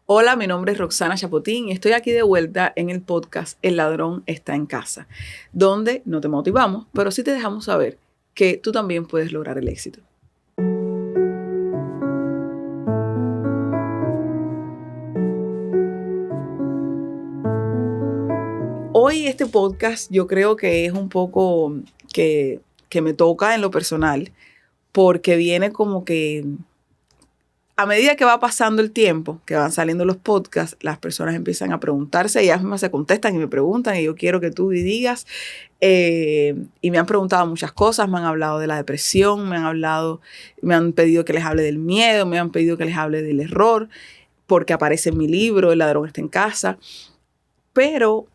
Hola, mi nombre es Roxana Chapotín y estoy aquí de vuelta en el podcast El ladrón está en casa, donde no te motivamos, pero sí te dejamos saber que tú también puedes lograr el éxito. Hoy este podcast yo creo que es un poco que me toca en lo personal, porque viene como que a medida que va pasando el tiempo, que van saliendo los podcasts, las personas empiezan a preguntarse, ellas mismas se contestan y me preguntan, y yo quiero que tú digas, y me han preguntado muchas cosas, me han hablado de la depresión, me han pedido que les hable del miedo, me han pedido que les hable del error, porque aparece en mi libro, El ladrón está en casa, pero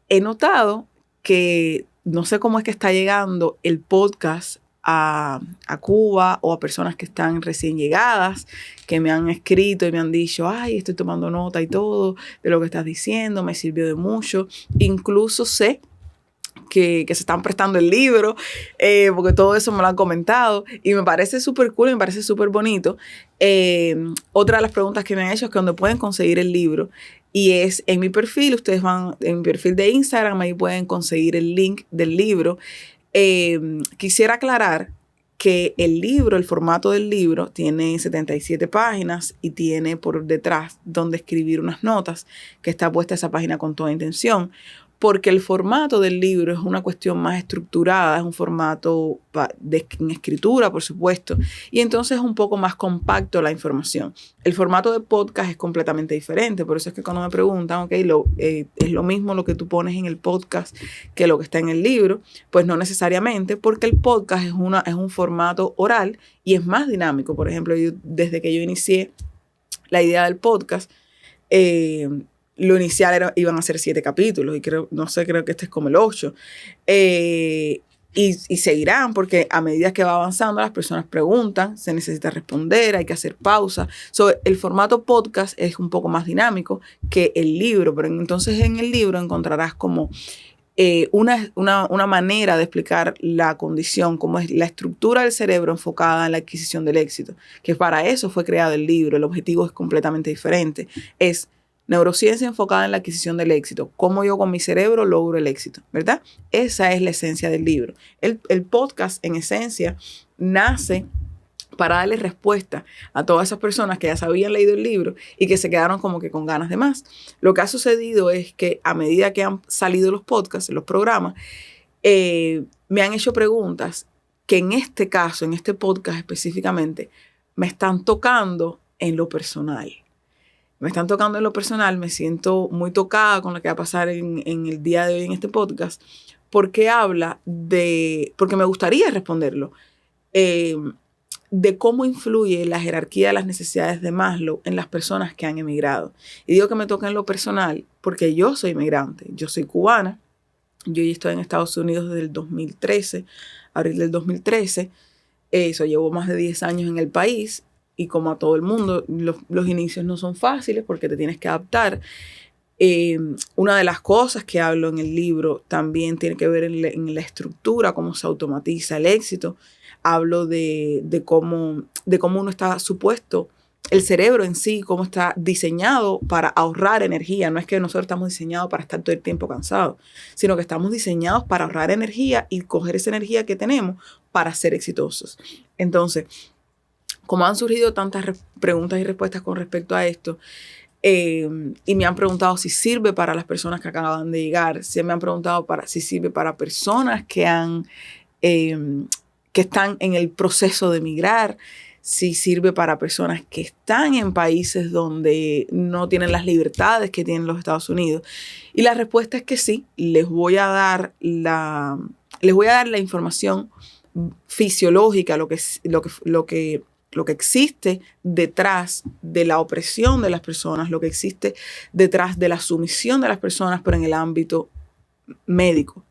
he notado que no sé cómo es que está llegando el podcast a Cuba o a personas que están recién llegadas, que me han escrito y me han dicho, ay, estoy tomando nota y todo de lo que estás diciendo, me sirvió de mucho. Incluso sé que se están prestando el libro, porque todo eso me lo han comentado y me parece súper cool, me parece súper bonito. Otra de las preguntas que me han hecho es que dónde pueden conseguir el libro. Y es en mi perfil, ustedes van en mi perfil de Instagram, ahí pueden conseguir el link del libro. Quisiera aclarar que el libro, el formato del libro, tiene 77 páginas y tiene por detrás donde escribir unas notas, que está puesta esa página con toda intención, porque el formato del libro es una cuestión más estructurada, es un formato en escritura, por supuesto, y entonces es un poco más compacto la información. El formato de podcast es completamente diferente, por eso es que cuando me preguntan, ok, ¿es lo mismo lo que tú pones en el podcast que lo que está en el libro? Pues no necesariamente, porque el podcast es un formato oral y es más dinámico. Por ejemplo, desde que yo inicié la idea del podcast, lo inicial iban a ser 7 capítulos y creo que este es como el 8. Y seguirán porque a medida que va avanzando las personas preguntan, se necesita responder, hay que hacer pausa. El formato podcast es un poco más dinámico que el libro, pero entonces en el libro encontrarás como una manera de explicar la condición, cómo es la estructura del cerebro enfocada en la adquisición del éxito, que para eso fue creado el libro. El objetivo es completamente diferente. Es neurociencia enfocada en la adquisición del éxito. Cómo yo con mi cerebro logro el éxito, ¿verdad? Esa es la esencia del libro. El podcast, en esencia, nace para darle respuesta a todas esas personas que ya se habían leído el libro y que se quedaron como que con ganas de más. Lo que ha sucedido es que a medida que han salido los podcasts, los programas, me han hecho preguntas que en este caso, en este podcast específicamente, me están tocando en lo personal. Me siento muy tocada con lo que va a pasar en el día de hoy en este podcast, porque porque me gustaría responderlo, de cómo influye la jerarquía de las necesidades de Maslow en las personas que han emigrado. Y digo que me toca en lo personal porque yo soy migrante, yo soy cubana, yo ya estoy en Estados Unidos desde el 2013, abril del 2013, eso llevo más de 10 años en el país. Y como a todo el mundo, los inicios no son fáciles porque te tienes que adaptar. Una de las cosas que hablo en el libro también tiene que ver en la estructura, cómo se automatiza el éxito. Hablo de cómo uno está supuesto, el cerebro en sí, cómo está diseñado para ahorrar energía. No es que nosotros estamos diseñados para estar todo el tiempo cansados, sino que estamos diseñados para ahorrar energía y coger esa energía que tenemos para ser exitosos. Entonces, como han surgido tantas preguntas y respuestas con respecto a esto, y me han preguntado si sirve para las personas que acaban de llegar, me han preguntado si sirve para personas que están en el proceso de emigrar, si sirve para personas que están en países donde no tienen las libertades que tienen los Estados Unidos. Y la respuesta es que sí, les voy a dar la información fisiológica, lo que existe detrás de la opresión de las personas, lo que existe detrás de la sumisión de las personas, pero en el ámbito médico,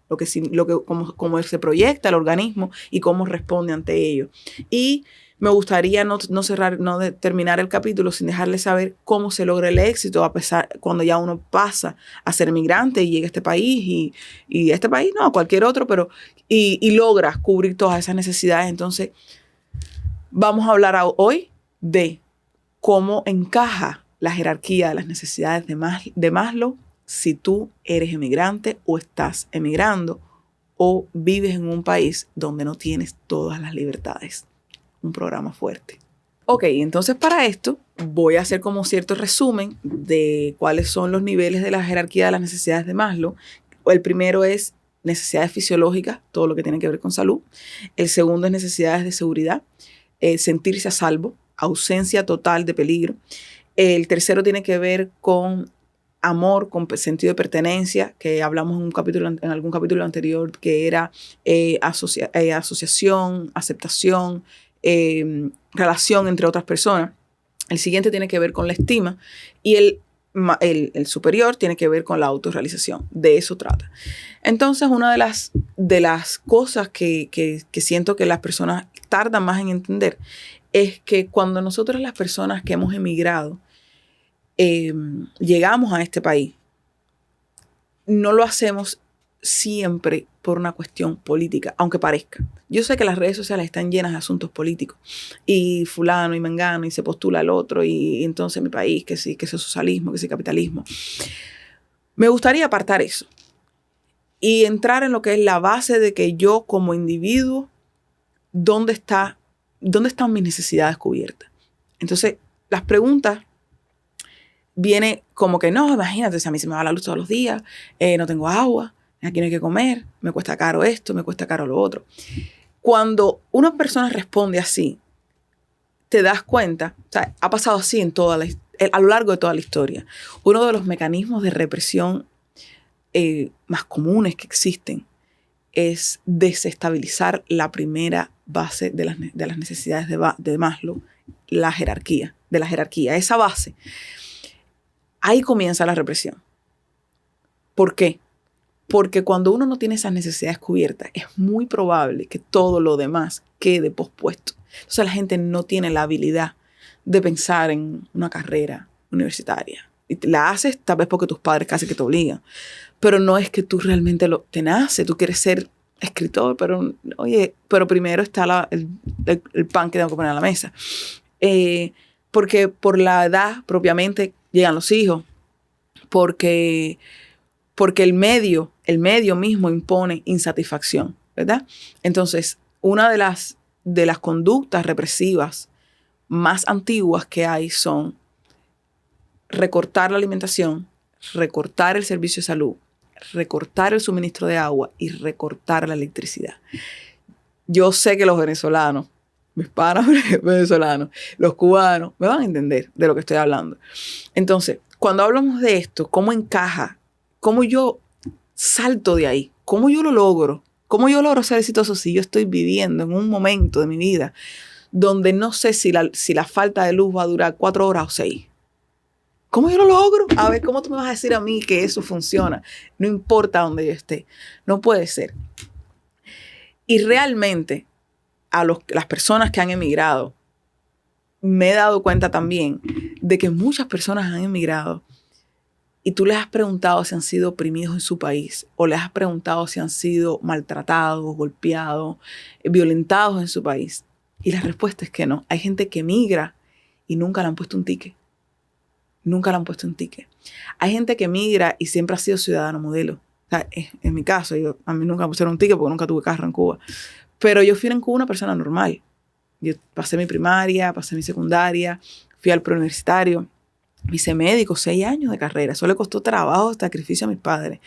cómo se proyecta el organismo y cómo responde ante ello. Y me gustaría no terminar el capítulo sin dejarles saber cómo se logra el éxito cuando ya uno pasa a ser migrante y llega a este país y este país, no, cualquier otro, pero y logra cubrir todas esas necesidades. Entonces, vamos a hablar hoy de cómo encaja la jerarquía de las necesidades de Maslow si tú eres emigrante o estás emigrando o vives en un país donde no tienes todas las libertades. Un programa fuerte. Ok, entonces para esto voy a hacer como cierto resumen de cuáles son los niveles de la jerarquía de las necesidades de Maslow. El primero es necesidades fisiológicas, todo lo que tiene que ver con salud. El segundo es necesidades de seguridad, sentirse a salvo, ausencia total de peligro. El tercero tiene que ver con amor, con sentido de pertenencia, que hablamos en algún capítulo anterior, que era asociación, aceptación, relación entre otras personas. El siguiente tiene que ver con la estima y el superior tiene que ver con la autorrealización. De eso trata. Entonces, una de las cosas que siento que las personas tardan más en entender es que cuando nosotros, las personas que hemos emigrado, llegamos a este país, no lo hacemos siempre por una cuestión política, aunque parezca. Yo sé que las redes sociales están llenas de asuntos políticos y fulano y mengano y se postula el otro y entonces mi país, que sí, que es socialismo, que sí, capitalismo. Me gustaría apartar eso y entrar en lo que es la base de que yo como individuo, ¿dónde están mis necesidades cubiertas? Entonces, las preguntas viene como que no, imagínate, si a mí se me va la luz todos los días, no tengo agua, aquí no hay que comer, me cuesta caro esto, me cuesta caro lo otro. Cuando una persona responde así, te das cuenta, o sea, ha pasado así a lo largo de toda la historia. Uno de los mecanismos de represión más comunes que existen es desestabilizar la primera base de las necesidades de Maslow, la jerarquía. Esa base. Ahí comienza la represión. ¿Por qué? Porque cuando uno no tiene esas necesidades cubiertas, es muy probable que todo lo demás quede pospuesto. Entonces la gente no tiene la habilidad de pensar en una carrera universitaria. Y la haces tal vez porque tus padres casi que te obligan. Pero no es que tú realmente te nace. Tú quieres ser escritor, pero primero está el pan que tengo que poner a la mesa. Porque por la edad propiamente llegan los hijos, porque el medio mismo impone insatisfacción, ¿verdad? Entonces, una de las conductas represivas más antiguas que hay son recortar la alimentación, recortar el servicio de salud, recortar el suministro de agua y recortar la electricidad. Yo sé que los venezolanos, mis panas venezolanos, los cubanos, me van a entender de lo que estoy hablando. Entonces, cuando hablamos de esto, ¿cómo encaja? ¿Cómo yo salto de ahí? ¿Cómo yo lo logro? ¿Cómo yo logro ser exitoso si yo estoy viviendo en un momento de mi vida donde no sé si la falta de luz va a durar 4 horas o 6? ¿Cómo yo lo logro? A ver, ¿cómo tú me vas a decir a mí que eso funciona? No importa dónde yo esté. No puede ser. Y realmente, las personas que han emigrado, me he dado cuenta también de que muchas personas han emigrado y tú les has preguntado si han sido oprimidos en su país o les has preguntado si han sido maltratados, golpeados, violentados en su país. Y la respuesta es que no. Hay gente que emigra y nunca le han puesto un ticket. Nunca le han puesto un ticket. Hay gente que emigra y siempre ha sido ciudadano modelo. O sea, en mi caso, a mí nunca me pusieron un ticket porque nunca tuve carro en Cuba. Pero yo fui en Cuba una persona normal. Yo pasé mi primaria, pasé mi secundaria, fui al preuniversitario, me hice médico, 6 años de carrera. Eso le costó trabajo, sacrificio a mis padres.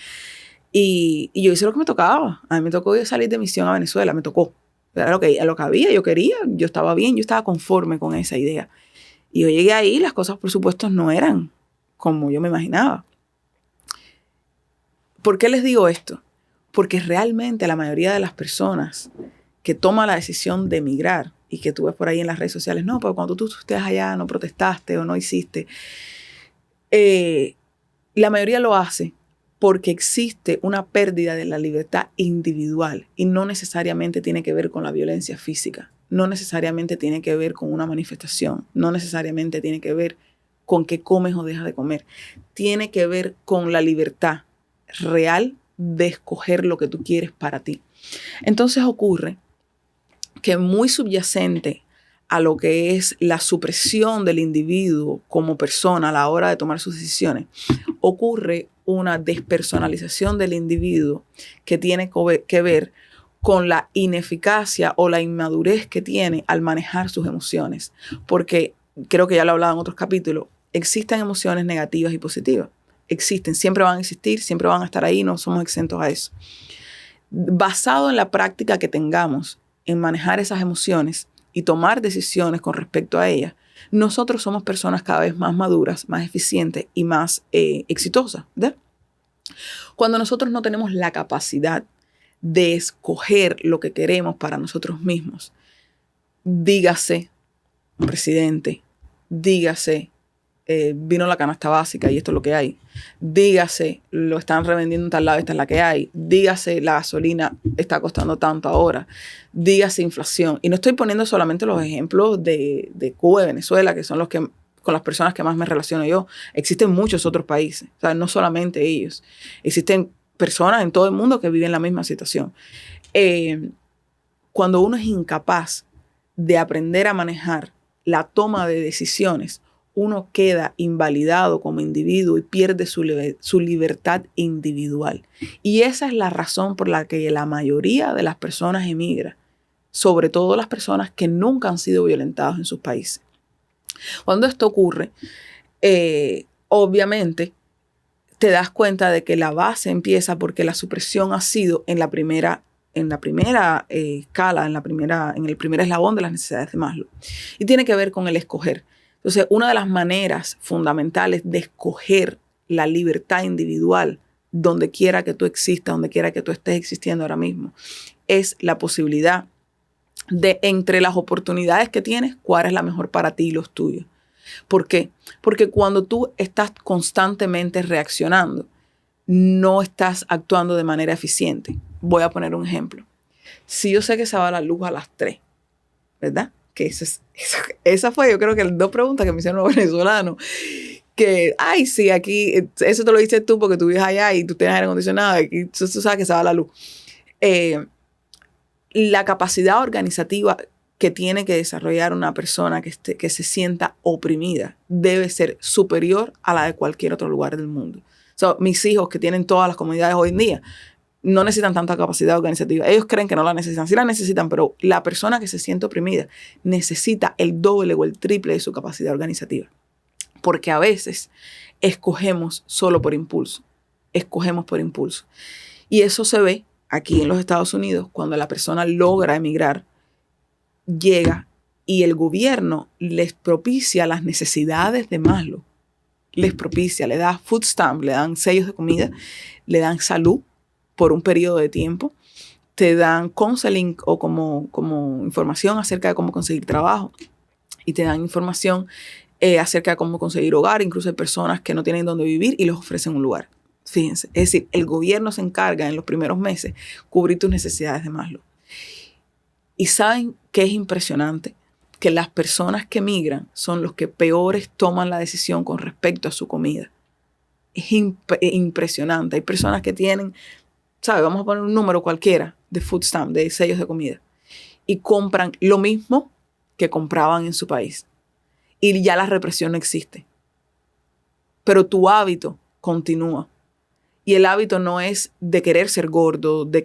Y yo hice lo que me tocaba. A mí me tocó salir de misión a Venezuela, me tocó. Era lo que había, yo quería, yo estaba bien, yo estaba conforme con esa idea. Y yo llegué ahí, las cosas por supuesto no eran como yo me imaginaba. ¿Por qué les digo esto? Porque realmente la mayoría de las personas que toman la decisión de emigrar y que tú ves por ahí en las redes sociales, no, pero cuando tú estés allá no protestaste o no hiciste, la mayoría lo hace porque existe una pérdida de la libertad individual y no necesariamente tiene que ver con la violencia física, no necesariamente tiene que ver con una manifestación, no necesariamente tiene que ver con qué comes o dejas de comer, tiene que ver con la libertad real de escoger lo que tú quieres para ti. Entonces ocurre que muy subyacente a lo que es la supresión del individuo como persona a la hora de tomar sus decisiones, ocurre una despersonalización del individuo que tiene que ver con la ineficacia o la inmadurez que tiene al manejar sus emociones. Porque, creo que ya lo he hablado en otros capítulos, existen emociones negativas y positivas. Existen, siempre van a existir, siempre van a estar ahí, no somos exentos a eso. Basado en la práctica que tengamos en manejar esas emociones y tomar decisiones con respecto a ellas, nosotros somos personas cada vez más maduras, más eficientes y más exitosas, ¿verdad? Cuando nosotros no tenemos la capacidad de escoger lo que queremos para nosotros mismos, dígase un presidente, dígase vino la canasta básica y esto es lo que hay, dígase lo están revendiendo en tal lado, esta es la que hay, dígase la gasolina está costando tanto ahora, dígase inflación. Y no estoy poniendo solamente los ejemplos de Cuba y Venezuela, que son los que con las personas que más me relaciono yo. Existen muchos otros países, o sea, no solamente ellos. Existen personas en todo el mundo que viven la misma situación. Cuando uno es incapaz de aprender a manejar la toma de decisiones, uno queda invalidado como individuo y pierde su libertad individual. Y esa es la razón por la que la mayoría de las personas emigra, sobre todo las personas que nunca han sido violentadas en sus países. Cuando esto ocurre, obviamente te das cuenta de que la base empieza porque la supresión ha sido en la primera escala, en el primer eslabón de las necesidades de Maslow. Y tiene que ver con el escoger. Entonces, una de las maneras fundamentales de escoger la libertad individual, donde quiera que tú existas, donde quiera que tú estés existiendo ahora mismo, es la posibilidad de, entre las oportunidades que tienes, cuál es la mejor para ti y los tuyos. ¿Por qué? Porque cuando tú estás constantemente reaccionando, no estás actuando de manera eficiente. Voy a poner un ejemplo. Si yo sé que se va la luz a las 3, ¿verdad? Que esa fue, yo creo que las 2 preguntas que me hicieron los venezolanos. Que, ay, sí, aquí, eso te lo dices tú porque tú vives allá y tú tienes aire acondicionado y tú sabes que se va la luz. La capacidad organizativa que tiene que desarrollar una persona que se sienta oprimida debe ser superior a la de cualquier otro lugar del mundo. Mis hijos que tienen todas las comunidades hoy en día no necesitan tanta capacidad organizativa. Ellos creen que no la necesitan. Sí la necesitan, pero la persona que se siente oprimida necesita el doble o el triple de su capacidad organizativa. Porque a veces escogemos solo por impulso. Escogemos por impulso. Y eso se ve aquí en los Estados Unidos cuando la persona logra emigrar, llega y el gobierno les propicia las necesidades de Maslow. Les propicia, le da food stamp, le dan sellos de comida, le dan salud por un periodo de tiempo, te dan counseling o como información acerca de cómo conseguir trabajo y te dan información acerca de cómo conseguir hogar. Incluso hay personas que no tienen dónde vivir y les ofrecen un lugar. Fíjense, es decir, el gobierno se encarga en los primeros meses cubrir tus necesidades de Maslow. Y ¿saben qué es impresionante? Que las personas que migran son los que peores toman la decisión con respecto a su comida. Es impresionante. Hay personas que tienen, ¿sabes? Vamos a poner un número cualquiera de food stamp, de sellos de comida, y compran lo mismo que compraban en su país. Y ya la represión no existe. Pero tu hábito continúa. Y el hábito no es de querer ser gordo, de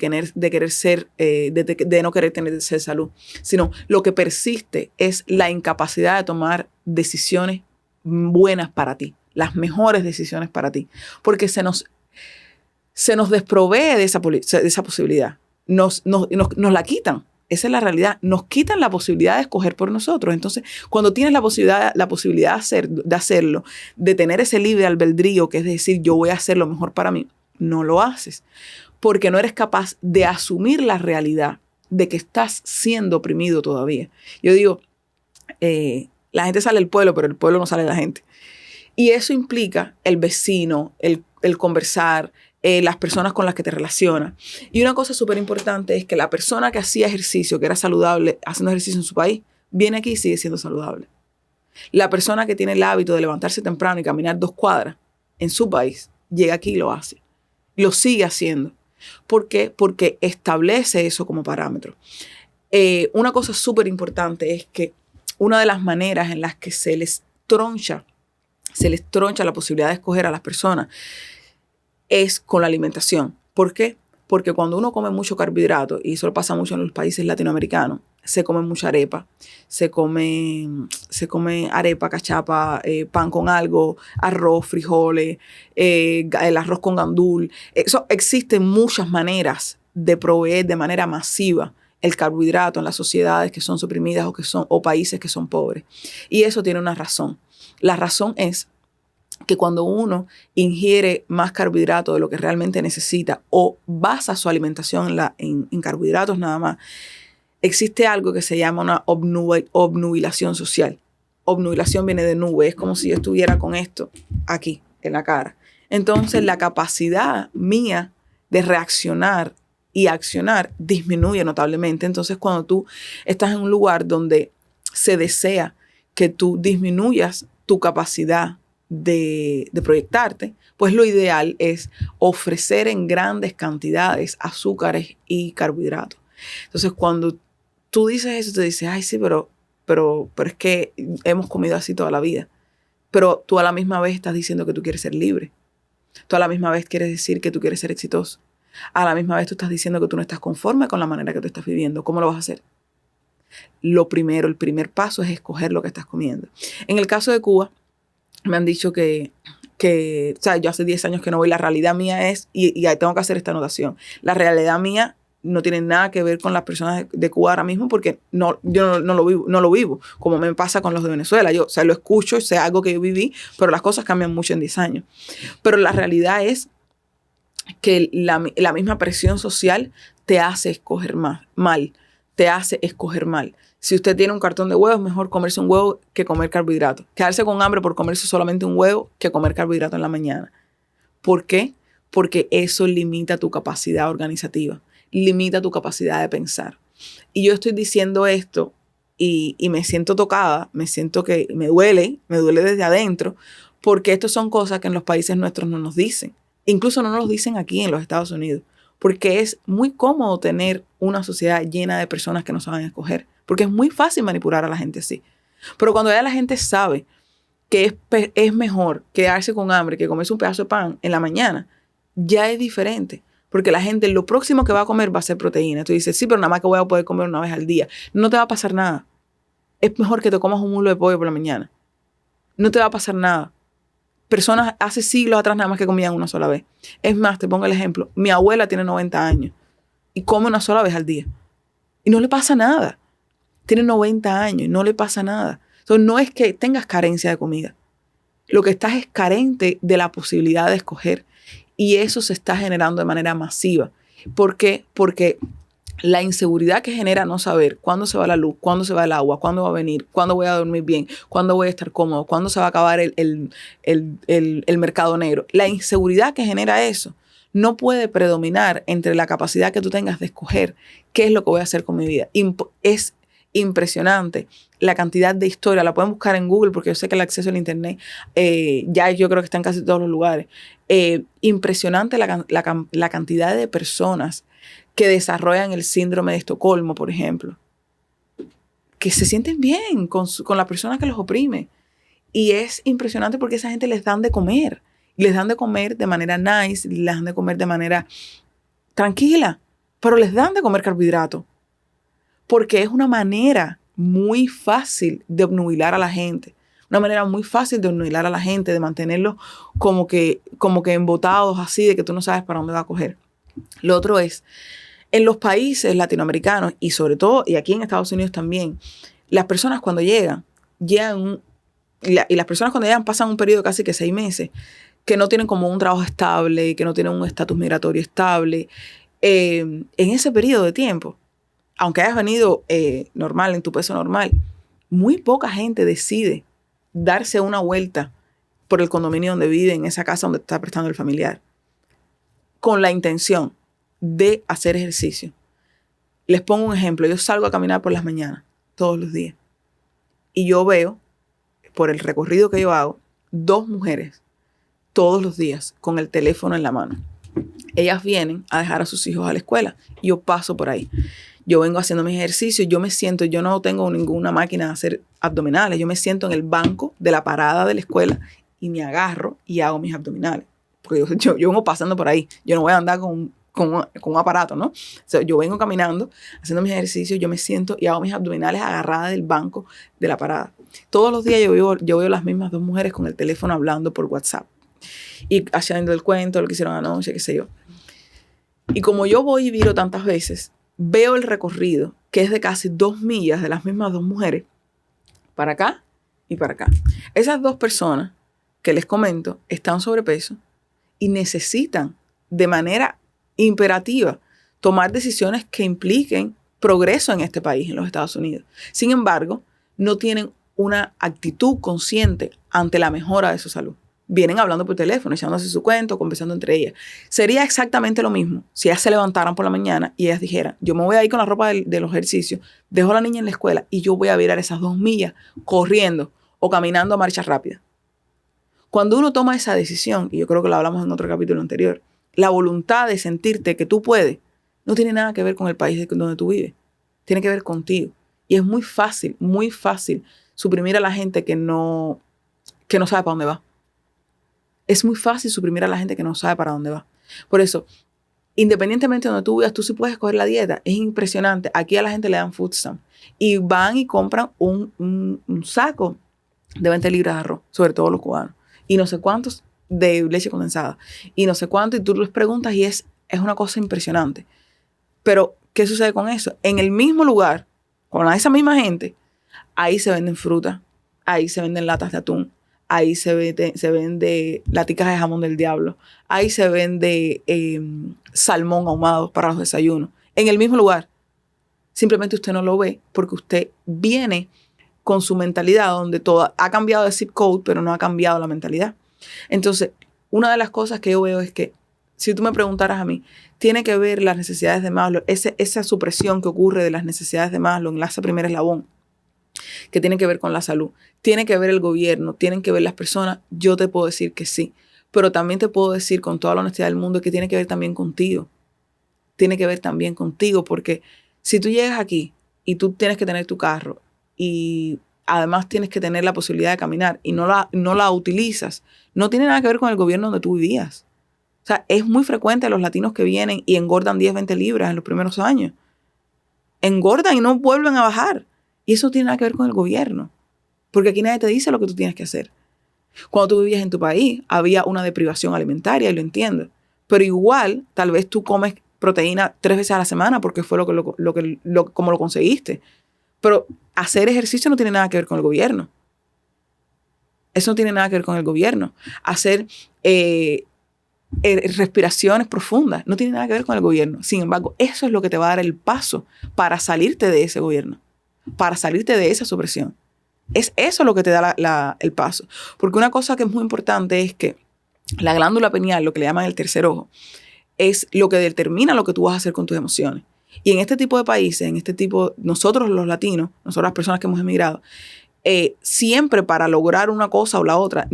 no querer tener salud, sino lo que persiste es la incapacidad de tomar decisiones buenas para ti, las mejores decisiones para ti, porque se nos desprovee de esa posibilidad, nos la quitan. Esa es la realidad. Nos quitan la posibilidad de escoger por nosotros. Entonces, cuando tienes la posibilidad de hacerlo, de tener ese libre albedrío, que es decir, yo voy a hacer lo mejor para mí, no lo haces. Porque no eres capaz de asumir la realidad de que estás siendo oprimido todavía. Yo digo, la gente sale del pueblo, pero el pueblo no sale de la gente. Y eso implica el vecino, el conversar, las personas con las que te relacionas. Y una cosa súper importante es que la persona que hacía ejercicio, que era saludable, haciendo ejercicio en su país, viene aquí y sigue siendo saludable. La persona que tiene el hábito de levantarse temprano y caminar 2 cuadras en su país, llega aquí y lo hace. Lo sigue haciendo. ¿Por qué? Porque establece eso como parámetro. Una cosa súper importante es que una de las maneras en las que se les troncha la posibilidad de escoger a las personas es con la alimentación. ¿Por qué? Porque cuando uno come mucho carbohidrato, y eso pasa mucho en los países latinoamericanos, se come mucha arepa, se come arepa, cachapa, pan con algo, arroz, frijoles, el arroz con gandul. Existen muchas maneras de proveer de manera masiva el carbohidrato en las sociedades que son suprimidas o países que son pobres. Y eso tiene una razón. La razón es que cuando uno ingiere más carbohidratos de lo que realmente necesita o basa su alimentación en carbohidratos nada más, existe algo que se llama una obnubilación social. Obnubilación viene de nube, es como si yo estuviera con esto aquí, en la cara. Entonces la capacidad mía de reaccionar y accionar disminuye notablemente. Entonces cuando tú estás en un lugar donde se desea que tú disminuyas tu capacidad de proyectarte, pues lo ideal es ofrecer en grandes cantidades azúcares y carbohidratos. Entonces, cuando tú dices eso, te dices, ay, sí, pero es que hemos comido así toda la vida. Pero tú a la misma vez estás diciendo que tú quieres ser libre. Tú a la misma vez quieres decir que tú quieres ser exitoso. A la misma vez tú estás diciendo que tú no estás conforme con la manera que tú estás viviendo. ¿Cómo lo vas a hacer? El primer paso es escoger lo que estás comiendo. En el caso de Cuba, me han dicho que o sea, yo hace 10 años que no voy. La realidad mía es, y tengo que hacer esta anotación, la realidad mía no tiene nada que ver con las personas de Cuba ahora mismo, porque yo no lo vivo, como me pasa con los de Venezuela. Yo, o sea, lo escucho, sé algo que yo viví, pero las cosas cambian mucho en 10 años. Pero la realidad es que la misma presión social te hace escoger mal, te hace escoger mal. Si usted tiene un cartón de huevos, mejor comerse un huevo que comer carbohidratos. Quedarse con hambre por comerse solamente un huevo que comer carbohidratos en la mañana. ¿Por qué? Porque eso limita tu capacidad organizativa, limita tu capacidad de pensar. Y yo estoy diciendo esto y me siento tocada, me siento que me duele desde adentro, porque estas son cosas que en los países nuestros no nos dicen. Incluso no nos lo dicen aquí en los Estados Unidos, porque es muy cómodo tener una sociedad llena de personas que no saben escoger, porque es muy fácil manipular a la gente así. Pero cuando ya la gente sabe que es mejor quedarse con hambre que comerse un pedazo de pan en la mañana, ya es diferente. Porque la gente lo próximo que va a comer va a ser proteína. Tú dices, sí, pero nada más que voy a poder comer una vez al día. No te va a pasar nada. Es mejor que te comas un mulo de pollo por la mañana. No te va a pasar nada. Personas hace siglos atrás nada más que comían una sola vez. Es más, te pongo el ejemplo. Mi abuela tiene 90 años y come una sola vez al día. Y no le pasa nada. Tiene 90 años y no le pasa nada. Entonces no es que tengas carencia de comida. Lo que estás es carente de la posibilidad de escoger. Y eso se está generando de manera masiva. ¿Por qué? Porque la inseguridad que genera no saber cuándo se va la luz, cuándo se va el agua, cuándo va a venir, cuándo voy a dormir bien, cuándo voy a estar cómodo, cuándo se va a acabar el mercado negro. La inseguridad que genera eso no puede predominar entre la capacidad que tú tengas de escoger qué es lo que voy a hacer con mi vida. Es impresionante la cantidad de historia. La pueden buscar en Google porque yo sé que el acceso al internet ya yo creo que está en casi todos los lugares. Impresionante la cantidad de personas que desarrollan el síndrome de Estocolmo, por ejemplo, que se sienten bien con la persona que los oprime. Y es impresionante porque a esa gente les dan de comer. Les dan de comer de manera nice, les dan de comer de manera tranquila, pero les dan de comer carbohidratos. Porque es una manera muy fácil de obnubilar a la gente. Una manera muy fácil de obnubilar a la gente, de mantenerlos como que embotados así, de que tú no sabes para dónde va a coger. Lo otro es, en los países latinoamericanos y sobre todo, y aquí en Estados Unidos también, las personas cuando llegan y las personas cuando llegan pasan un periodo casi que 6 meses, que no tienen como un trabajo estable, que no tienen un estatus migratorio estable. En ese periodo de tiempo, aunque hayas venido normal, en tu peso normal, muy poca gente decide darse una vuelta por el condominio donde vive, en esa casa donde está prestando el familiar, con la intención de hacer ejercicio. Les pongo un ejemplo. Yo salgo a caminar por las mañanas, todos los días, y yo veo, por el recorrido que yo hago, 2 mujeres todos los días con el teléfono en la mano. Ellas vienen a dejar a sus hijos a la escuela y yo paso por ahí. yo vengo haciendo mis ejercicios, yo me siento, yo no tengo ninguna máquina de hacer abdominales, yo me siento en el banco de la parada de la escuela y me agarro y hago mis abdominales. Porque yo vengo pasando por ahí, yo no voy a andar con un aparato, ¿no? O sea, yo vengo caminando, haciendo mis ejercicios, yo me siento y hago mis abdominales agarrada del banco de la parada. Todos los días yo veo las mismas dos mujeres con el teléfono hablando por WhatsApp y haciendo el cuento, lo que hicieron anoche, qué sé yo. Y como yo voy y viro tantas veces, veo el recorrido, que es de casi 2 millas de las mismas dos mujeres, para acá y para acá. Esas dos personas que les comento están sobrepeso y necesitan de manera imperativa tomar decisiones que impliquen progreso en este país, en los Estados Unidos. Sin embargo, no tienen una actitud consciente ante la mejora de su salud. Vienen hablando por teléfono, echándose su cuento, conversando entre ellas. Sería exactamente lo mismo si ellas se levantaran por la mañana y ellas dijeran, yo me voy a ir con la ropa de los ejercicios, dejo a la niña en la escuela y yo voy a virar esas 2 millas corriendo o caminando a marcha rápida. Cuando uno toma esa decisión, y yo creo que lo hablamos en otro capítulo anterior, la voluntad de sentirte que tú puedes no tiene nada que ver con el país donde tú vives. Tiene que ver contigo. Y es muy fácil suprimir a la gente que no sabe para dónde va. Es muy fácil suprimir a la gente que no sabe para dónde va. Por eso, independientemente de donde tú vivas, tú sí puedes escoger la dieta. Es impresionante. Aquí a la gente le dan food stamp. Y van y compran un saco de 20 libras de arroz, sobre todo los cubanos. Y no sé cuántos de leche condensada. Y no sé cuánto. Y tú les preguntas y es una cosa impresionante. Pero, ¿qué sucede con eso? En el mismo lugar, con esa misma gente, ahí se venden frutas, ahí se venden latas de atún, ahí se vende laticas de jamón del diablo, ahí se vende salmón ahumado para los desayunos. En el mismo lugar. Simplemente usted no lo ve porque usted viene con su mentalidad donde todo ha cambiado de zip code, pero no ha cambiado la mentalidad. Entonces, una de las cosas que yo veo es que, si tú me preguntaras a mí, tiene que ver las necesidades de Maslow, esa supresión que ocurre de las necesidades de Maslow en ese primer eslabón, que tiene que ver con la salud, tiene que ver el gobierno, tienen que ver las personas, yo te puedo decir que sí, pero también te puedo decir con toda la honestidad del mundo que tiene que ver también contigo. Tiene que ver también contigo, porque si tú llegas aquí y tú tienes que tener tu carro y además tienes que tener la posibilidad de caminar y no la utilizas, no tiene nada que ver con el gobierno donde tú vivías. O sea, es muy frecuente los latinos que vienen y engordan 10, 20 libras en los primeros años. Engordan y no vuelven a bajar. Y eso no tiene nada que ver con el gobierno. Porque aquí nadie te dice lo que tú tienes que hacer. Cuando tú vivías en tu país, había una deprivación alimentaria, y lo entiendo. Pero igual, tal vez tú comes proteína 3 veces a la semana porque fue como lo conseguiste. Pero hacer ejercicio no tiene nada que ver con el gobierno. Eso no tiene nada que ver con el gobierno. Hacer respiraciones profundas no tiene nada que ver con el gobierno. Sin embargo, eso es lo que te va a dar el paso para salirte de ese gobierno, para salirte de esa supresión. Es eso lo que te da el paso. Porque una cosa que es muy importante es que la glándula pineal, lo que le llaman el tercer ojo, es lo que determina lo que tú vas a hacer con tus emociones. Y en este tipo de países, nosotros los latinos, nosotros las personas que hemos emigrado, siempre para lograr una cosa o la otra,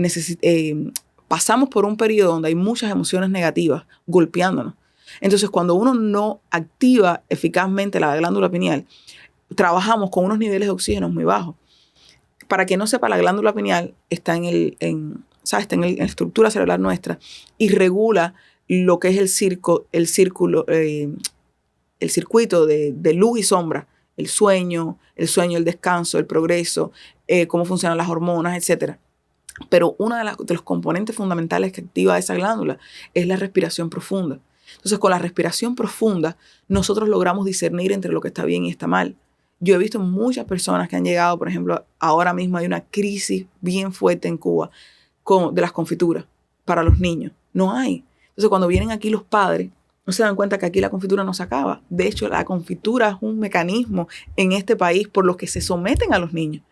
pasamos por un periodo donde hay muchas emociones negativas golpeándonos. Entonces, cuando uno no activa eficazmente la glándula pineal, trabajamos con unos niveles de oxígeno muy bajos. Para quien no sepa, la glándula pineal está en la estructura cerebral nuestra y regula lo que es el circuito de luz y sombra, el sueño, el descanso, el progreso, cómo funcionan las hormonas, etc. Pero uno de los componentes fundamentales que activa esa glándula es la respiración profunda. Entonces, con la respiración profunda, nosotros logramos discernir entre lo que está bien y está mal. Yo he visto muchas personas que han llegado, por ejemplo, ahora mismo hay una crisis bien fuerte en Cuba de las confituras para los niños. No hay. Entonces, cuando vienen aquí los padres, no se dan cuenta que aquí la confitura no se acaba. De hecho, la confitura es un mecanismo en este país por los que se someten a los niños.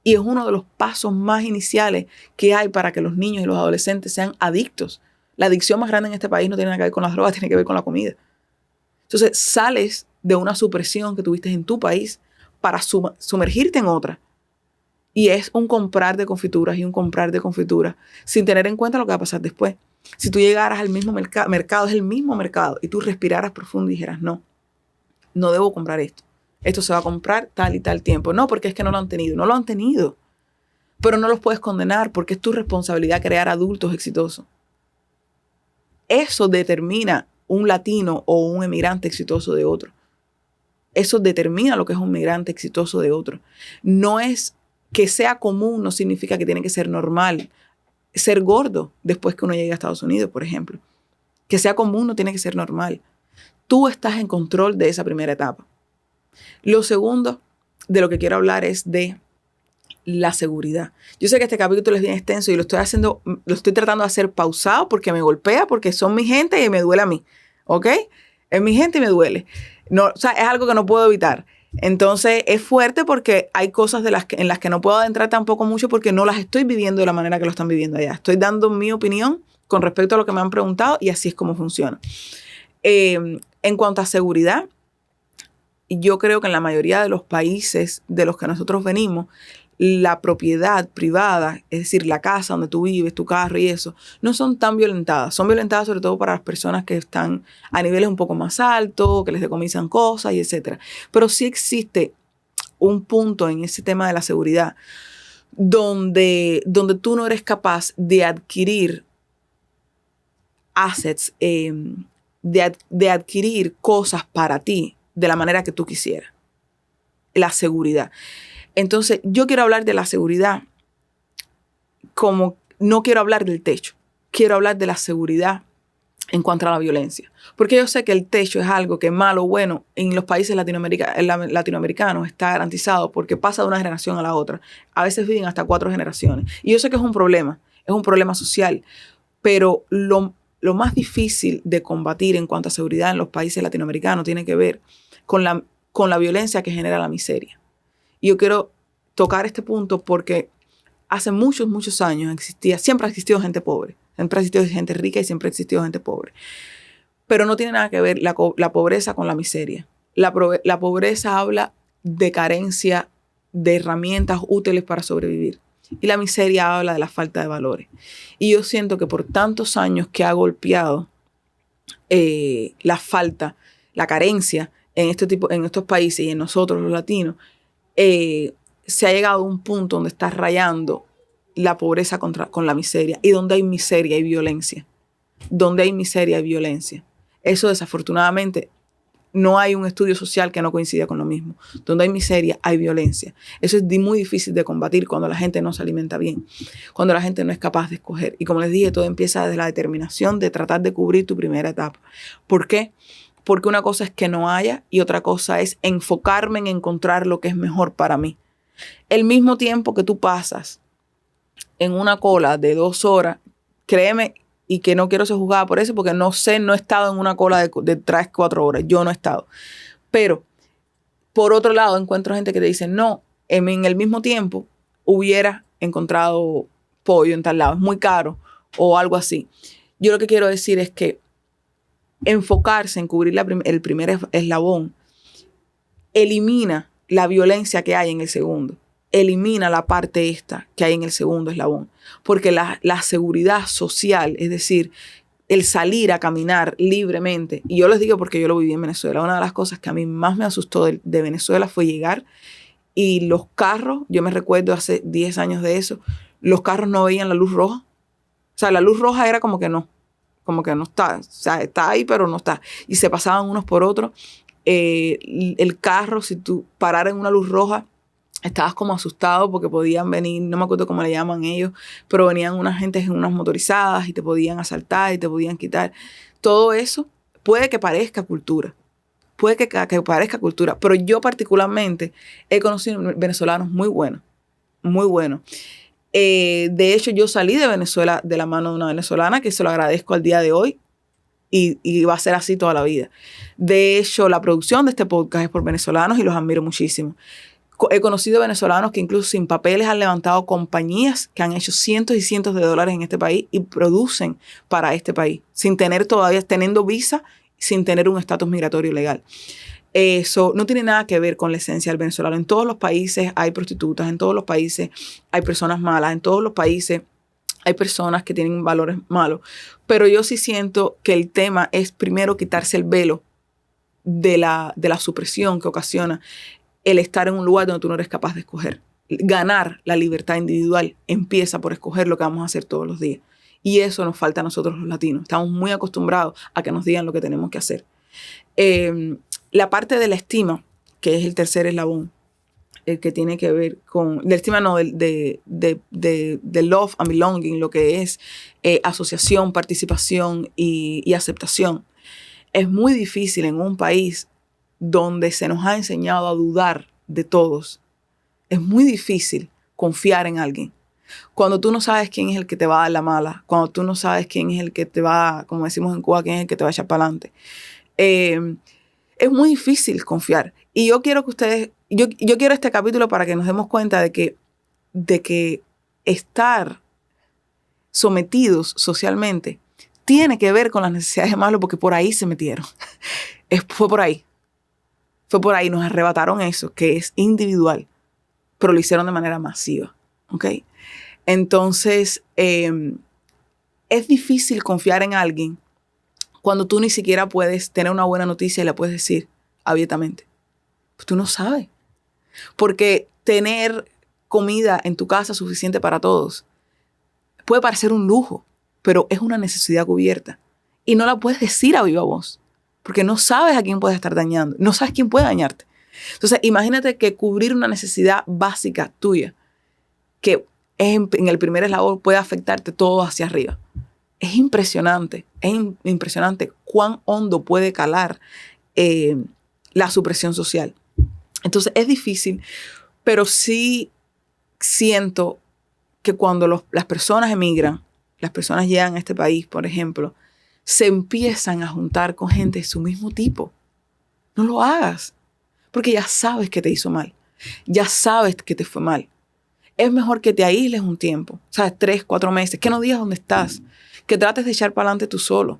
Y es uno de los pasos más iniciales que hay para que los niños y los adolescentes sean adictos. La adicción más grande en este país no tiene nada que ver con las drogas, tiene que ver con la comida. Entonces, sales de una supresión que tuviste en tu país para sumergirte en otra. Y es un comprar de confituras y un comprar de confituras sin tener en cuenta lo que va a pasar después. Si tú llegaras al mismo mercado, es el mismo mercado, y tú respiraras profundo y dijeras, no, no debo comprar esto. Esto se va a comprar tal y tal tiempo. No, porque es que no lo han tenido. No lo han tenido. Pero no los puedes condenar porque es tu responsabilidad crear adultos exitosos. Eso determina un latino o un emigrante exitoso de otro. Eso determina lo que es un migrante exitoso de otro. No es que sea común, no significa que tiene que ser normal. Ser gordo después que uno llegue a Estados Unidos, por ejemplo. Que sea común no tiene que ser normal. Tú estás en control de esa primera etapa. Lo segundo de lo que quiero hablar es de la seguridad. Yo sé que este capítulo es bien extenso y lo estoy tratando de hacer pausado porque me golpea, porque son mi gente y me duele a mí. ¿Ok? Es mi gente y me duele. No, o sea, es algo que no puedo evitar. Entonces es fuerte porque hay cosas en las que no puedo adentrar tampoco mucho porque no las estoy viviendo de la manera que lo están viviendo allá. Estoy dando mi opinión con respecto a lo que me han preguntado y así es como funciona. En cuanto a seguridad, yo creo que en la mayoría de los países de los que nosotros venimos, la propiedad privada, es decir, la casa donde tú vives, tu carro y eso, no son tan violentadas. Son violentadas sobre todo para las personas que están a niveles un poco más altos, que les decomisan cosas y etcétera. Pero sí existe un punto en ese tema de la seguridad donde tú no eres capaz de adquirir assets, de adquirir cosas para ti de la manera que tú quisieras. La seguridad. Entonces, yo quiero hablar de la seguridad como no quiero hablar del techo. Quiero hablar de la seguridad en cuanto a la violencia. Porque yo sé que el techo es algo que malo o bueno en los países latinoamericanos está garantizado porque pasa de una generación a la otra. A veces viven hasta 4 generaciones. Y yo sé que es un problema social. Pero lo más difícil de combatir en cuanto a seguridad en los países latinoamericanos tiene que ver con la violencia que genera la miseria. Y yo quiero tocar este punto porque hace muchos, muchos años siempre ha existido gente pobre, siempre ha existido gente rica y siempre ha existido gente pobre. Pero no tiene nada que ver la pobreza con la miseria. La pobreza habla de carencia de herramientas útiles para sobrevivir. Y la miseria habla de la falta de valores. Y yo siento que por tantos años que ha golpeado la carencia en estos países y en nosotros los latinos, se ha llegado a un punto donde está rayando la pobreza con la miseria. Y donde hay miseria hay violencia. Donde hay miseria hay violencia. Eso desafortunadamente no hay un estudio social que no coincida con lo mismo. Donde hay miseria hay violencia. Eso es muy difícil de combatir cuando la gente no se alimenta bien. Cuando la gente no es capaz de escoger. Y como les dije, todo empieza desde la determinación de tratar de cubrir tu primera etapa. ¿Por qué? Porque una cosa es que no haya y otra cosa es enfocarme en encontrar lo que es mejor para mí. El mismo tiempo que tú pasas en una cola de 2 horas, créeme, y que no quiero ser juzgada por eso, porque no he estado en una cola de 3-4 horas. Yo no he estado. Pero, por otro lado, encuentro gente que te dice, no, en el mismo tiempo hubiera encontrado pollo en tal lado. Es muy caro o algo así. Yo lo que quiero decir es que enfocarse en cubrir el primer eslabón elimina la violencia que hay en el segundo. Elimina la parte esta que hay en el segundo eslabón. Porque la seguridad social, es decir, el salir a caminar libremente, y yo les digo porque yo lo viví en Venezuela, una de las cosas que a mí más me asustó de Venezuela fue llegar y los carros, yo me recuerdo hace 10 años de eso, los carros no veían la luz roja. O sea, la luz roja era como que no está. O sea, está ahí, pero no está. Y se pasaban unos por otros. El carro, si tú pararas en una luz roja, estabas como asustado porque podían venir, no me acuerdo cómo le llaman ellos, pero venían unas gentes en unas motorizadas y te podían asaltar y te podían quitar. Todo eso puede que parezca cultura. Puede que parezca cultura. Pero yo particularmente he conocido venezolanos muy buenos. Muy buenos. De hecho, yo salí de Venezuela de la mano de una venezolana que se lo agradezco al día de hoy y va a ser así toda la vida. De hecho, la producción de este podcast es por venezolanos y los admiro muchísimo. He conocido venezolanos que incluso sin papeles han levantado compañías que han hecho cientos y cientos de dólares en este país y producen para este país, sin tener todavía, teniendo visa, sin tener un estatus migratorio legal. Eso no tiene nada que ver con la esencia del venezolano. En todos los países hay prostitutas, en todos los países hay personas malas, en todos los países hay personas que tienen valores malos. Pero yo sí siento que el tema es primero quitarse el velo de la supresión que ocasiona el estar en un lugar donde tú no eres capaz de escoger. Ganar la libertad individual empieza por escoger lo que vamos a hacer todos los días. Y eso nos falta a nosotros los latinos. Estamos muy acostumbrados a que nos digan lo que tenemos que hacer. La parte de la estima, que es el tercer eslabón, el que tiene que ver con, de estima no, de love and belonging, lo que es asociación, participación y aceptación. Es muy difícil en un país donde se nos ha enseñado a dudar de todos. Es muy difícil confiar en alguien. Cuando tú no sabes quién es el que te va a dar la mala, cuando tú no sabes quién es el que te va, como decimos en Cuba, quién es el que te va a echar para adelante. Es muy difícil confiar. Y yo quiero que ustedes, yo quiero este capítulo para que nos demos cuenta de que estar sometidos socialmente tiene que ver con las necesidades de Maslow, porque por ahí se metieron. Fue por ahí. Fue por ahí. Nos arrebataron eso, que es individual, pero lo hicieron de manera masiva. ¿Ok? Entonces, es difícil confiar en alguien cuando tú ni siquiera puedes tener una buena noticia y la puedes decir abiertamente. Pues tú no sabes. Porque tener comida en tu casa suficiente para todos puede parecer un lujo, pero es una necesidad cubierta. Y no la puedes decir a viva voz, porque no sabes a quién puedes estar dañando. No sabes quién puede dañarte. Entonces, imagínate que cubrir una necesidad básica tuya, que en el primer eslabón puede afectarte todo hacia arriba. Es impresionante cuán hondo puede calar la supresión social. Entonces es difícil, pero sí siento que cuando las personas emigran, las personas llegan a este país, por ejemplo, se empiezan a juntar con gente de su mismo tipo. No lo hagas, porque ya sabes que te hizo mal, ya sabes que te fue mal. Es mejor que te aísles un tiempo, ¿sabes? 3, 4 meses, que no digas dónde estás, que trates de echar para adelante tú solo.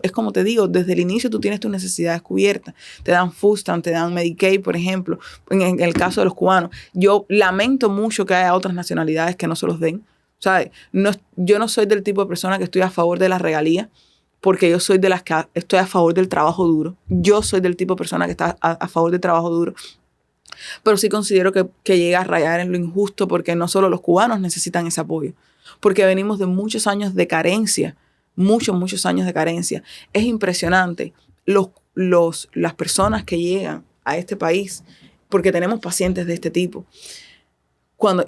Es como te digo, desde el inicio tú tienes tus necesidades cubiertas. Te dan food stamp, te dan Medicaid, por ejemplo, en el caso de los cubanos. Yo lamento mucho que haya otras nacionalidades que no se los den. ¿Sabes? Yo no soy del tipo de persona que estoy a favor de las regalías, porque yo soy de las que estoy a favor del trabajo duro. Yo soy del tipo de persona que está a favor del trabajo duro. Pero sí considero que llega a rayar en lo injusto, porque no solo los cubanos necesitan ese apoyo, porque venimos de muchos años de carencia, muchos años de carencia. Es impresionante las personas que llegan a este país, porque tenemos pacientes de este tipo,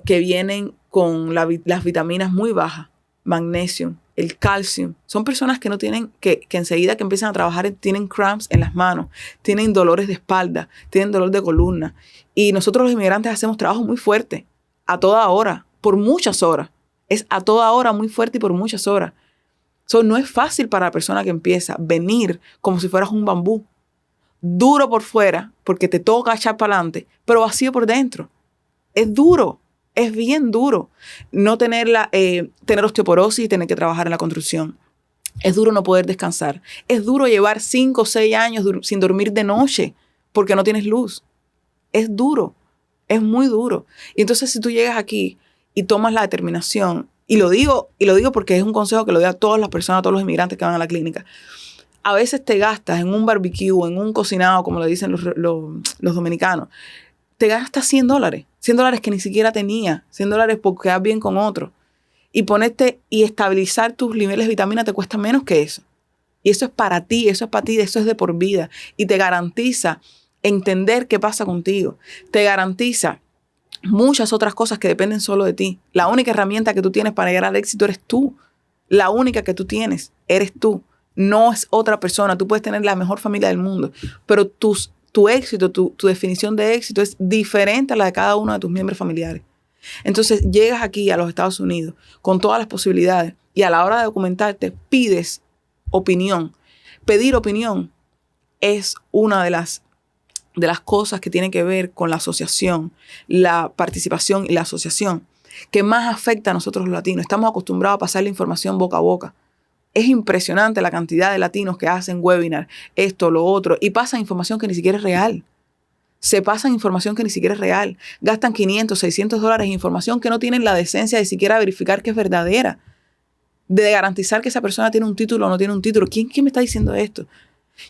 que vienen con las vitaminas muy bajas, magnesio, el calcio. Son personas que no tienen, que enseguida que empiezan a trabajar tienen cramps en las manos, tienen dolores de espalda, tienen dolor de columna. Y nosotros los inmigrantes hacemos trabajo muy fuerte, a toda hora, por muchas horas. Es a toda hora muy fuerte y por muchas horas. No es fácil para la persona que empieza venir como si fueras un bambú. Duro por fuera, porque te toca echar para adelante, pero vacío por dentro. Es duro. Es bien duro no tener osteoporosis y tener que trabajar en la construcción. Es duro no poder descansar. Es duro llevar 5 o 6 años sin dormir de noche porque no tienes luz. Es duro. Es muy duro. Y entonces si tú llegas aquí y tomas la determinación, y lo digo porque es un consejo que lo doy a todas las personas, a todos los inmigrantes que van a la clínica, a veces te gastas en un barbecue, en un cocinado, como le dicen los dominicanos, te gastas $100. $100 que ni siquiera tenía. $100 por quedar bien con otro. Y ponerte y estabilizar tus niveles de vitamina te cuesta menos que eso. Y eso es para ti, eso es de por vida. Y te garantiza entender qué pasa contigo. Te garantiza muchas otras cosas que dependen solo de ti. La única herramienta que tú tienes para llegar al éxito eres tú. La única que tú tienes eres tú. No es otra persona. Tú puedes tener la mejor familia del mundo, pero tu éxito, tu definición de éxito es diferente a la de cada uno de tus miembros familiares. Entonces llegas aquí a los Estados Unidos con todas las posibilidades y a la hora de documentarte pides opinión. Pedir opinión es una de las cosas que tienen que ver con la asociación, la participación y la asociación que más afecta a nosotros los latinos. Estamos acostumbrados a pasar la información boca a boca. Es impresionante la cantidad de latinos que hacen webinar, esto, lo otro, y pasan información que ni siquiera es real. Se pasan información que ni siquiera es real. Gastan $500, $600 en información que no tienen la decencia de siquiera verificar que es verdadera, de garantizar que esa persona tiene un título o no tiene un título. ¿Quién me está diciendo esto?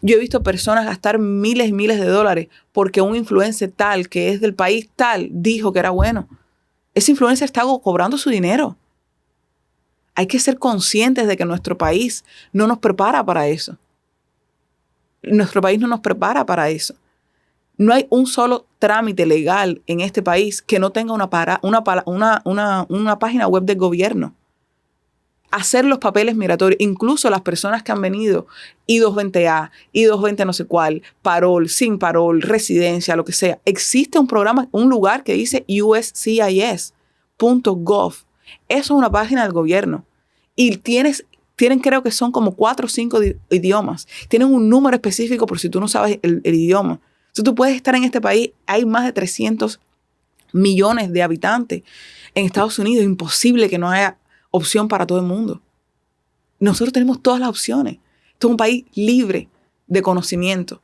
Yo he visto personas gastar miles y miles de dólares porque un influencer tal, que es del país tal, dijo que era bueno. Ese influencer está cobrando su dinero. Hay que ser conscientes de que nuestro país no nos prepara para eso. Nuestro país no nos prepara para eso. No hay un solo trámite legal en este país que no tenga una página web del gobierno. Hacer los papeles migratorios, incluso las personas que han venido, I-220A, I-220 no sé cuál, parol, sin parol, residencia, lo que sea. Existe un programa, un lugar que dice uscis.gov. Eso es una página del gobierno. Y tienen creo que son como 4 o 5 idiomas. Tienen un número específico por si tú no sabes el idioma. Entonces tú puedes estar en este país, hay más de 300 millones de habitantes en Estados Unidos. Es imposible que no haya opción para todo el mundo. Nosotros tenemos todas las opciones. Esto es un país libre de conocimiento.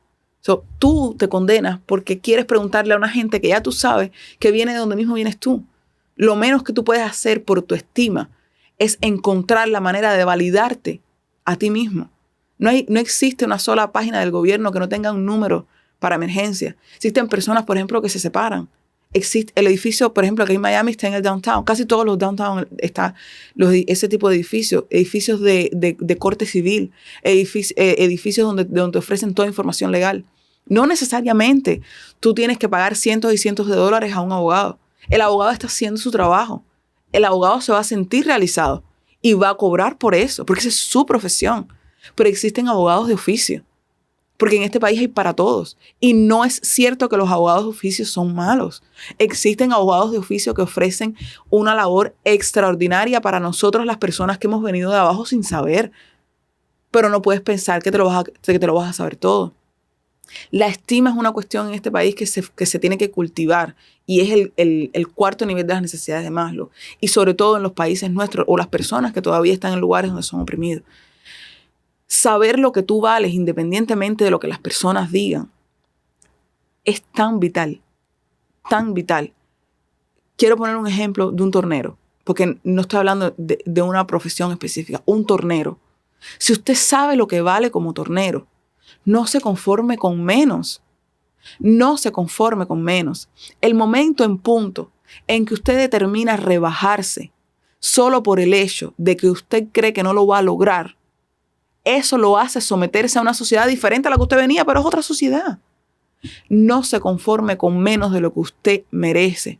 Tú te condenas porque quieres preguntarle a una gente que ya tú sabes que viene de donde mismo vienes tú. Lo menos que tú puedes hacer por tu estima es encontrar la manera de validarte a ti mismo. No existe una sola página del gobierno que no tenga un número para emergencia. Existen personas, por ejemplo, que se separan. Existe el edificio, por ejemplo, aquí en Miami está en el downtown. Casi todos los downtown están ese tipo de edificios. Edificios de corte civil. Edificios donde ofrecen toda información legal. No necesariamente tú tienes que pagar cientos y cientos de dólares a un abogado. El abogado está haciendo su trabajo. El abogado se va a sentir realizado y va a cobrar por eso, porque esa es su profesión. Pero existen abogados de oficio, porque en este país hay para todos. Y no es cierto que los abogados de oficio son malos. Existen abogados de oficio que ofrecen una labor extraordinaria para nosotros, las personas que hemos venido de abajo sin saber. Pero no puedes pensar que te lo vas a saber todo. La estima es una cuestión en este país que se tiene que cultivar y es el cuarto nivel de las necesidades de Maslow. Y sobre todo en los países nuestros o las personas que todavía están en lugares donde son oprimidos. Saber lo que tú vales independientemente de lo que las personas digan es tan vital, tan vital. Quiero poner un ejemplo de un tornero, porque no estoy hablando de una profesión específica, un tornero. Si usted sabe lo que vale como tornero, no se conforme con menos. No se conforme con menos. El momento en punto en que usted determina rebajarse solo por el hecho de que usted cree que no lo va a lograr, eso lo hace someterse a una sociedad diferente a la que usted venía, pero es otra sociedad. No se conforme con menos de lo que usted merece,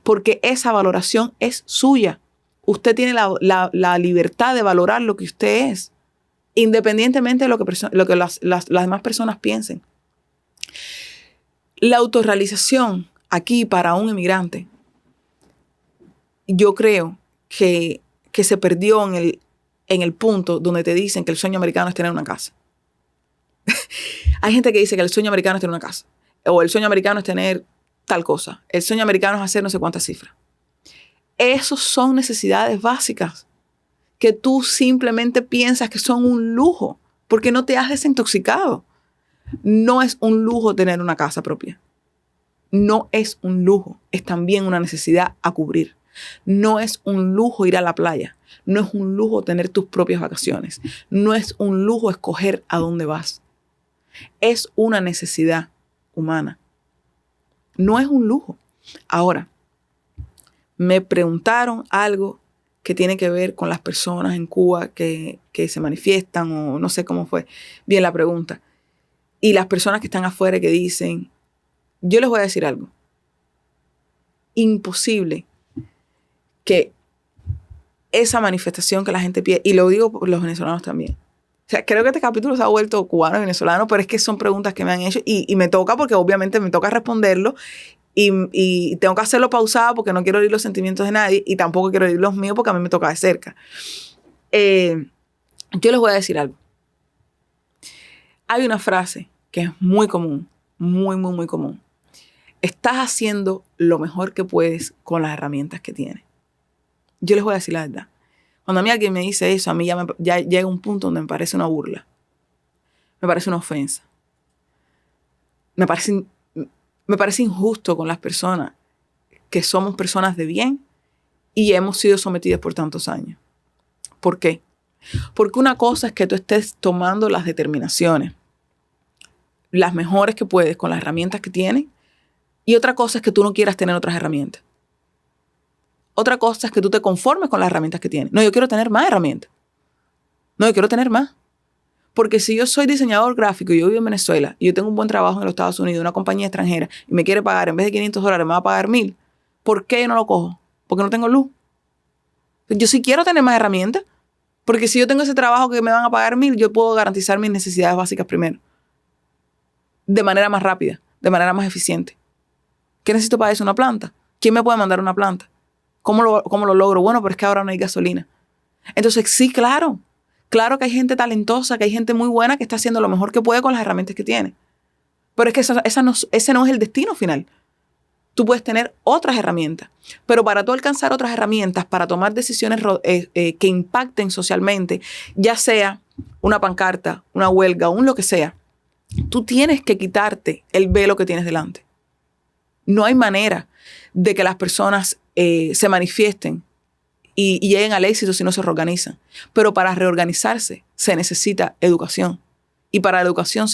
porque esa valoración es suya. Usted tiene la libertad de valorar lo que usted es, independientemente de lo que las demás personas piensen. La autorrealización aquí para un inmigrante, yo creo que se perdió en el punto donde te dicen que el sueño americano es tener una casa. Hay gente que dice que el sueño americano es tener una casa, o el sueño americano es tener tal cosa, el sueño americano es hacer no sé cuántas cifras. Esos son necesidades básicas que tú simplemente piensas que son un lujo porque no te has desintoxicado. No es un lujo tener una casa propia. No es un lujo, es también una necesidad a cubrir. No es un lujo ir a la playa. No es un lujo tener tus propias vacaciones. No es un lujo escoger a dónde vas. Es una necesidad humana. No es un lujo. Ahora, me preguntaron algo que tiene que ver con las personas en Cuba que se manifiestan, o no sé cómo fue bien la pregunta. Y las personas que están afuera que dicen, yo les voy a decir algo. Imposible que esa manifestación que la gente pide, y lo digo por los venezolanos también. O sea, creo que este capítulo se ha vuelto cubano y venezolano, pero es que son preguntas que me han hecho y me toca porque obviamente me toca responderlo y tengo que hacerlo pausado porque no quiero herir los sentimientos de nadie y tampoco quiero herir los míos porque a mí me toca de cerca. Yo les voy a decir algo. Hay una frase que es muy común, muy, muy, muy común. Estás haciendo lo mejor que puedes con las herramientas que tienes. Yo les voy a decir la verdad. Cuando a mí alguien me dice eso, a mí ya llega un punto donde me parece una burla. Me parece una ofensa. Me parece injusto con las personas que somos personas de bien y hemos sido sometidas por tantos años. ¿Por qué? Porque una cosa es que tú estés tomando las determinaciones las mejores que puedes con las herramientas que tienes. Y otra cosa es que tú no quieras tener otras herramientas. Otra cosa es que tú te conformes con las herramientas que tienes. No, yo quiero tener más herramientas. No, yo quiero tener más. Porque si yo soy diseñador gráfico y yo vivo en Venezuela y yo tengo un buen trabajo en los Estados Unidos, una compañía extranjera, y me quiere pagar, en vez de $500, me va a pagar $1,000, ¿por qué yo no lo cojo? Porque no tengo luz. Yo sí quiero tener más herramientas. Porque si yo tengo ese trabajo que me van a pagar $1,000, yo puedo garantizar mis necesidades básicas primero. De manera más rápida, de manera más eficiente. ¿Qué necesito para eso? Una planta. ¿Quién me puede mandar una planta? ¿Cómo lo logro? Bueno, pero es que ahora no hay gasolina. Entonces, sí, claro. Claro que hay gente talentosa, que hay gente muy buena que está haciendo lo mejor que puede con las herramientas que tiene. Pero es que ese no es el destino final. Tú puedes tener otras herramientas. Pero para tú alcanzar otras herramientas, para tomar decisiones que impacten socialmente, ya sea una pancarta, una huelga, un lo que sea, tú tienes que quitarte el velo que tienes delante. No hay manera de que las personas se manifiesten y lleguen al éxito si no se reorganizan. Pero para reorganizarse se necesita educación. Y para la educación,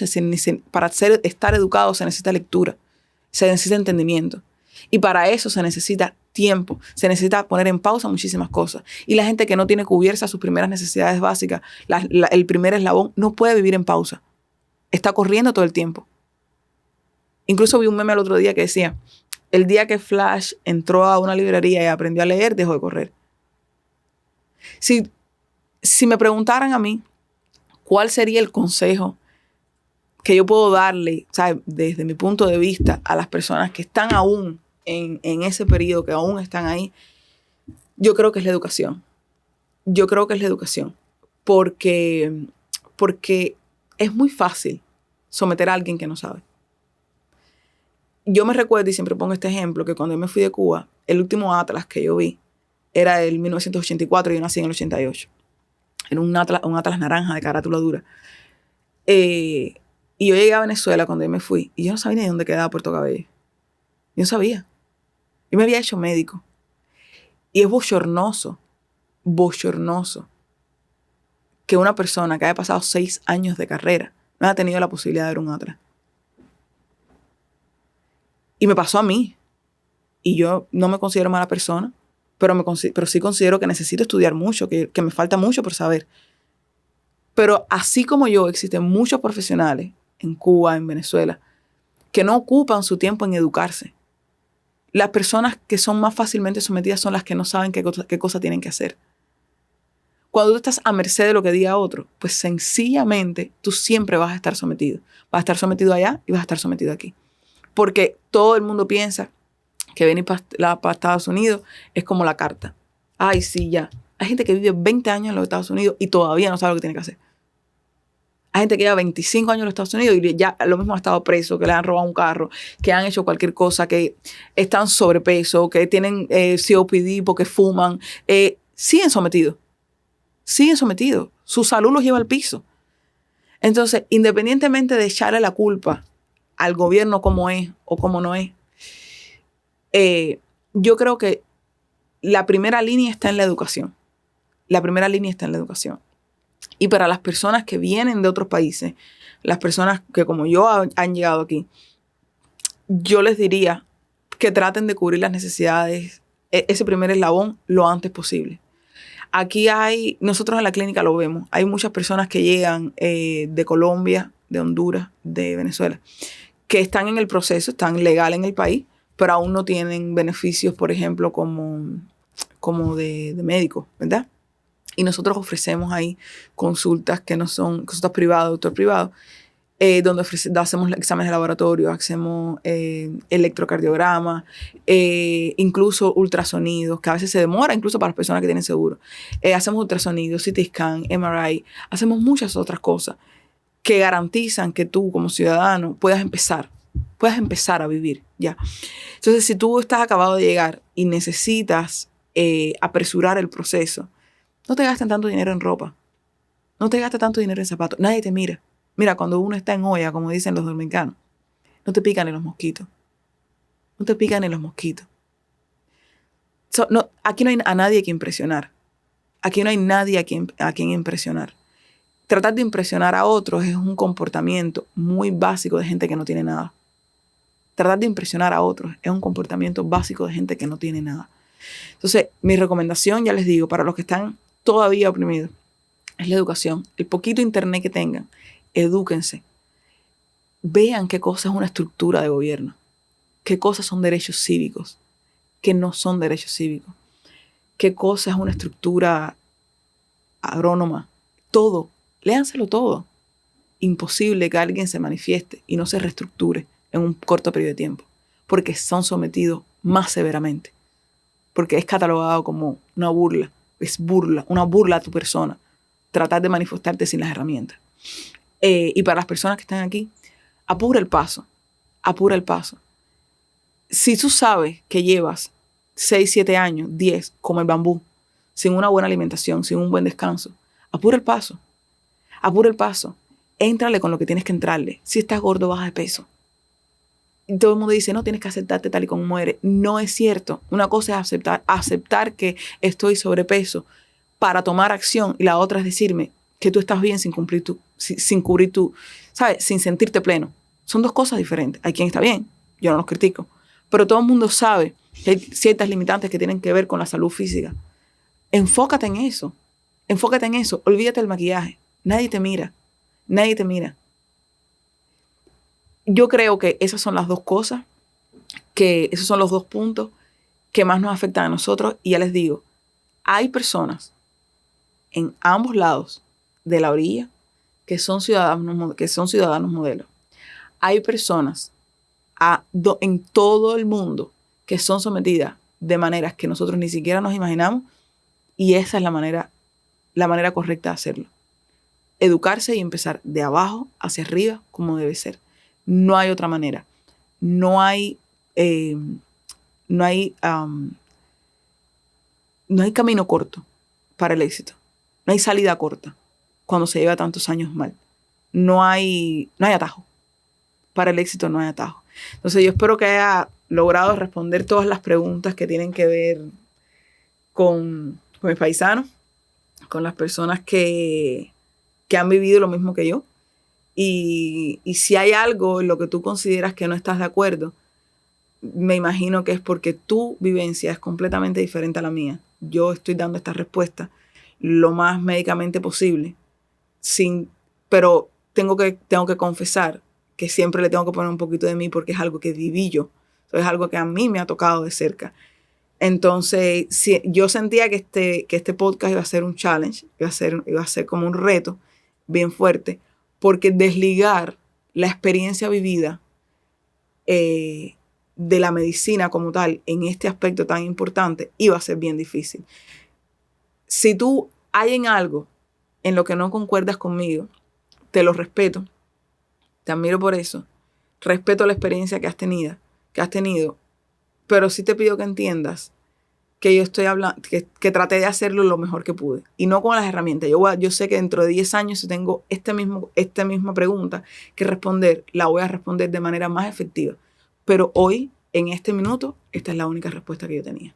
para estar educado se necesita lectura, se necesita entendimiento. Y para eso se necesita tiempo, se necesita poner en pausa muchísimas cosas. Y la gente que no tiene cubiertas sus primeras necesidades básicas, el primer eslabón, no puede vivir en pausa. Está corriendo todo el tiempo. Incluso vi un meme el otro día que decía, el día que Flash entró a una librería y aprendió a leer, dejó de correr. Si me preguntaran a mí cuál sería el consejo que yo puedo darle, ¿sabes?, desde mi punto de vista a las personas que están aún en ese periodo, que aún están ahí, yo creo que es la educación. Yo creo que es la educación. Porque es muy fácil someter a alguien que no sabe. Yo me recuerdo, y siempre pongo este ejemplo, que cuando yo me fui de Cuba, el último atlas que yo vi era el 1984 y yo nací en el 88. Era un atlas naranja de carátula dura. Y yo llegué a Venezuela cuando yo me fui y yo no sabía ni dónde quedaba Puerto Cabello. Yo no sabía. Yo me había hecho médico. Y es bochornoso que una persona que haya pasado 6 años de carrera no haya tenido la posibilidad de ver un atlas. Y me pasó a mí. Y yo no me considero mala persona, pero sí considero que necesito estudiar mucho, que me falta mucho por saber. Pero así como yo, existen muchos profesionales en Cuba, en Venezuela, que no ocupan su tiempo en educarse. Las personas que son más fácilmente sometidas son las que no saben qué cosa tienen que hacer. Cuando tú estás a merced de lo que diga otro, pues sencillamente tú siempre vas a estar sometido. Vas a estar sometido allá y vas a estar sometido aquí. Porque todo el mundo piensa que venir para Estados Unidos es como la carta. Ay, sí, ya. Hay gente que vive 20 años en los Estados Unidos y todavía no sabe lo que tiene que hacer. Hay gente que lleva 25 años en los Estados Unidos y ya lo mismo ha estado preso, que le han robado un carro, que han hecho cualquier cosa, que están sobrepeso, que tienen COPD porque fuman. Siguen sometidos. Su salud los lleva al piso. Entonces, independientemente de echarle la culpa al gobierno como es o como no es, yo creo que la primera línea está en la educación. Y para las personas que vienen de otros países, las personas que como yo han llegado aquí, yo les diría que traten de cubrir las necesidades, ese primer eslabón, lo antes posible. Aquí nosotros en la clínica lo vemos, hay muchas personas que llegan de Colombia, de Honduras, de Venezuela, que están en el proceso, están legal en el país, pero aún no tienen beneficios, por ejemplo, como de médico, ¿verdad? Y nosotros ofrecemos ahí consultas que no son consultas privadas, doctor privado, donde hacemos exámenes de laboratorio, hacemos electrocardiograma, incluso ultrasonidos, que a veces se demora incluso para las personas que tienen seguro. Hacemos ultrasonidos, CT scan, MRI, hacemos muchas otras cosas que garantizan que tú como ciudadano puedas empezar a vivir ya. Entonces, si tú estás acabado de llegar y necesitas apresurar el proceso, no te gastes tanto dinero en ropa. No te gastes tanto dinero en zapatos. Nadie te mira. Mira, cuando uno está en olla, como dicen los dominicanos, no te pican ni los mosquitos. Aquí no hay a nadie a quien impresionar. Aquí no hay nadie a quien impresionar. tratar de impresionar a otros es un comportamiento muy básico de gente que no tiene nada. Tratar de impresionar a otros es un comportamiento básico de gente que no tiene nada. Entonces, mi recomendación, ya les digo, para los que están todavía oprimidos, es la educación. El poquito internet que tengan, edúquense. Vean qué cosa es una estructura de gobierno, qué cosas son derechos cívicos, qué no son derechos cívicos, qué cosa es una estructura agrónoma. Todo, léanselo todo. Imposible que alguien se manifieste y no se reestructure en un corto periodo de tiempo, porque son sometidos más severamente, porque es catalogado como una burla, una burla a tu persona, tratar de manifestarte sin las herramientas. Y para las personas que están aquí, apura el paso. Si tú sabes que llevas 6, 7 años, 10, como el bambú, sin una buena alimentación, sin un buen descanso, apura el paso. Éntrale con lo que tienes que entrarle. Si estás gordo, baja de peso. Y todo el mundo dice, no, tienes que aceptarte tal y como eres. No es cierto. Una cosa es aceptar que estoy sobrepeso para tomar acción, y la otra es decirme que tú estás bien sin cubrir tu, ¿sabes? Sin sentirte pleno. Son dos cosas diferentes. Hay quien está bien, yo no los critico, pero todo el mundo sabe que hay ciertas limitantes que tienen que ver con la salud física. Enfócate en eso. Olvídate del maquillaje. Nadie te mira. Yo creo que esas son las dos cosas, que esos son los dos puntos que más nos afectan a nosotros. Y ya les digo, hay personas en ambos lados de la orilla que son ciudadanos modelos. Hay personas en todo el mundo que son sometidas de maneras que nosotros ni siquiera nos imaginamos, y esa es la manera correcta de hacerlo. Educarse y empezar de abajo hacia arriba como debe ser. No hay otra manera. No hay camino corto para el éxito. No hay salida corta cuando se lleva tantos años mal. No hay atajo. Para el éxito no hay atajo. Entonces yo espero que haya logrado responder todas las preguntas que tienen que ver con mis paisanos, con las personas que han vivido lo mismo que yo. Y si hay algo en lo que tú consideras que no estás de acuerdo, me imagino que es porque tu vivencia es completamente diferente a la mía. Yo estoy dando esta respuesta lo más médicamente posible, pero tengo que confesar que siempre le tengo que poner un poquito de mí, porque es algo que viví yo. Es algo que a mí me ha tocado de cerca. Entonces, yo sentía que este podcast iba a ser un challenge, iba a ser como un reto bien fuerte, porque desligar la experiencia vivida de la medicina como tal en este aspecto tan importante iba a ser bien difícil. Si tú hay en algo en lo que no concuerdas conmigo, te lo respeto, te admiro por eso, respeto la experiencia que has tenido, pero sí te pido que entiendas que yo estoy hablando, que traté de hacerlo lo mejor que pude, y no con las herramientas. Yo sé que dentro de 10 años, si tengo esta misma pregunta que responder, la voy a responder de manera más efectiva. Pero hoy, en este minuto, esta es la única respuesta que yo tenía.